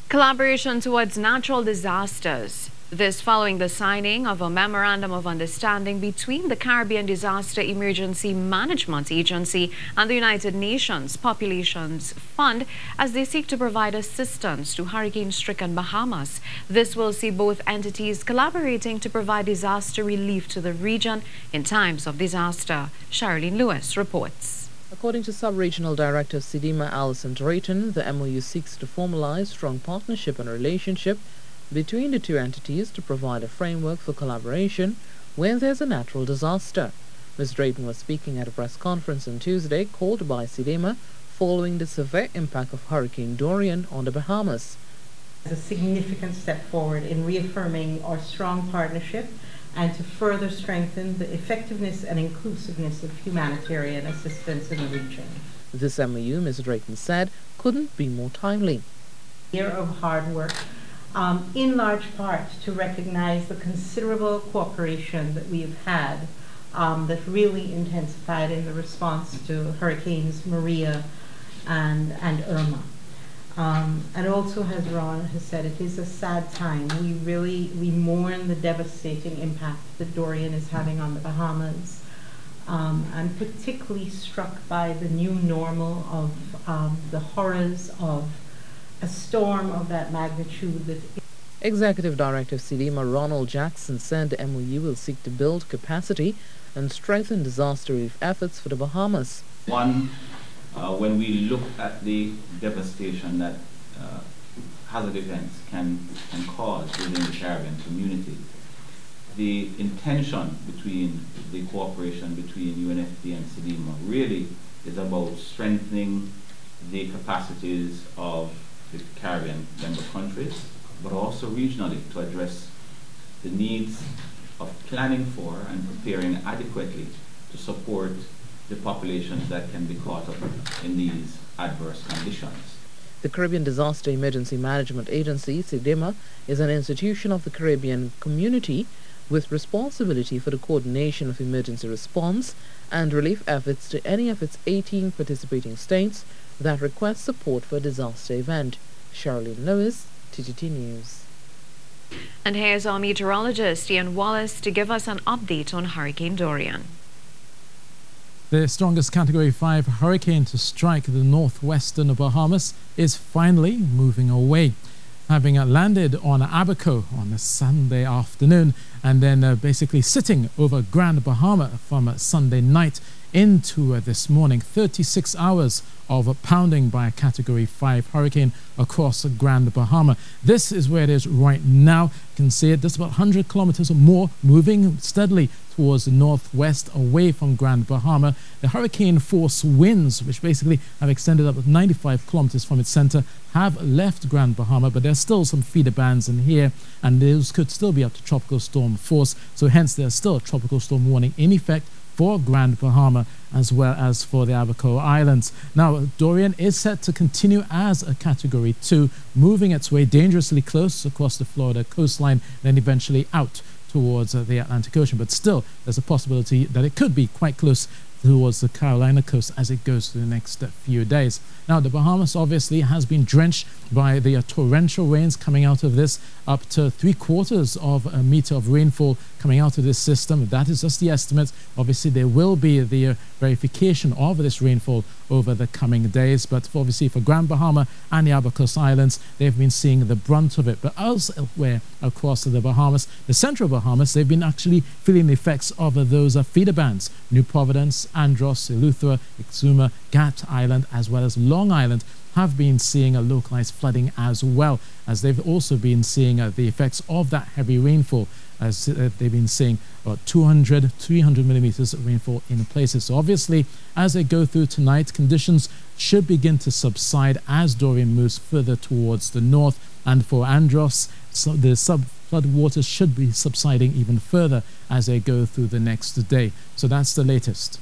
Collaboration towards natural disasters. This following the signing of a memorandum of understanding between the Caribbean Disaster Emergency Management Agency and the United Nations Populations Fund as they seek to provide assistance to hurricane-stricken Bahamas. This will see both entities collaborating to provide disaster relief to the region in times of disaster. Charlene Lewis reports. According to Sub-Regional Director of CDEMA, Alison Drayton, the MOU seeks to formalize strong partnership and relationship between the two entities to provide a framework for collaboration when there's a natural disaster. Ms. Drayton was speaking at a press conference on Tuesday called by CDEMA following the severe impact of Hurricane Dorian on the Bahamas. A significant step forward in reaffirming our strong partnership and to further strengthen the effectiveness and inclusiveness of humanitarian assistance in the region. This MOU, Ms. Drayton said, couldn't be more timely. A year of hard work, in large part to recognize the considerable cooperation that we have had that really intensified in the response to Hurricanes Maria and Irma. And also, as Ron has said, it is a sad time. We mourn the devastating impact that Dorian is having on the Bahamas. I'm particularly struck by the new normal of the horrors of a storm of that magnitude. Executive Director of CDEMA Ronald Jackson said the MOU will seek to build capacity and strengthen disaster relief efforts for the Bahamas. When we look at the devastation that hazard events can cause within the Caribbean community, the intention between the cooperation between UNFPA and CDEMA really is about strengthening the capacities of the Caribbean member countries, but also regionally to address the needs of planning for and preparing adequately to support the populations that can be caught up in these adverse conditions. The Caribbean Disaster Emergency Management Agency, CDEMA, is an institution of the Caribbean community with responsibility for the coordination of emergency response and relief efforts to any of its 18 participating states that request support for a disaster event. Charlene Lewis, TTT News. And here's our meteorologist Ian Wallace to give us an update on Hurricane Dorian. The strongest Category 5 hurricane to strike the northwestern Bahamas is finally moving away, having landed on Abaco on a Sunday afternoon and then basically sitting over Grand Bahama from Sunday night into this morning. 36 hours of pounding by a Category 5 hurricane across Grand Bahama. This is where it is right now. You can see it just about 100 kilometers or more, moving steadily towards the northwest away from Grand Bahama. The hurricane force winds, which basically have extended up to 95 kilometers from its center, have left Grand Bahama, but there's still some feeder bands in here, and those could still be up to tropical storm force. So hence there's still a tropical storm warning in effect for Grand Bahama as well as for the Abaco Islands. Now, Dorian is set to continue as a Category 2, moving its way dangerously close across the Florida coastline, then eventually out towards the Atlantic Ocean. But still, there's a possibility that it could be quite close towards the Carolina coast as it goes through the next few days. Now, the Bahamas obviously has been drenched by the torrential rains coming out of this, up to 3/4 of a meter of rainfall coming out of this system. That is just the estimate. Obviously, there will be the verification of this rainfall over the coming days, but obviously for Grand Bahama and the Abaco Islands, they've been seeing the brunt of it. But elsewhere across the Bahamas, the central Bahamas, they've been actually feeling the effects of those feeder bands. New Providence, Andros, Eleuthera, Exuma, Gat Island, as well as Long Island have been seeing a localized flooding as well, as they've also been seeing the effects of that heavy rainfall, as they've been seeing about 200, 300 millimeters of rainfall in places. So obviously, as they go through tonight, conditions should begin to subside as Dorian moves further towards the north. And for Andros, so the flood waters should be subsiding even further as they go through the next day. So that's the latest.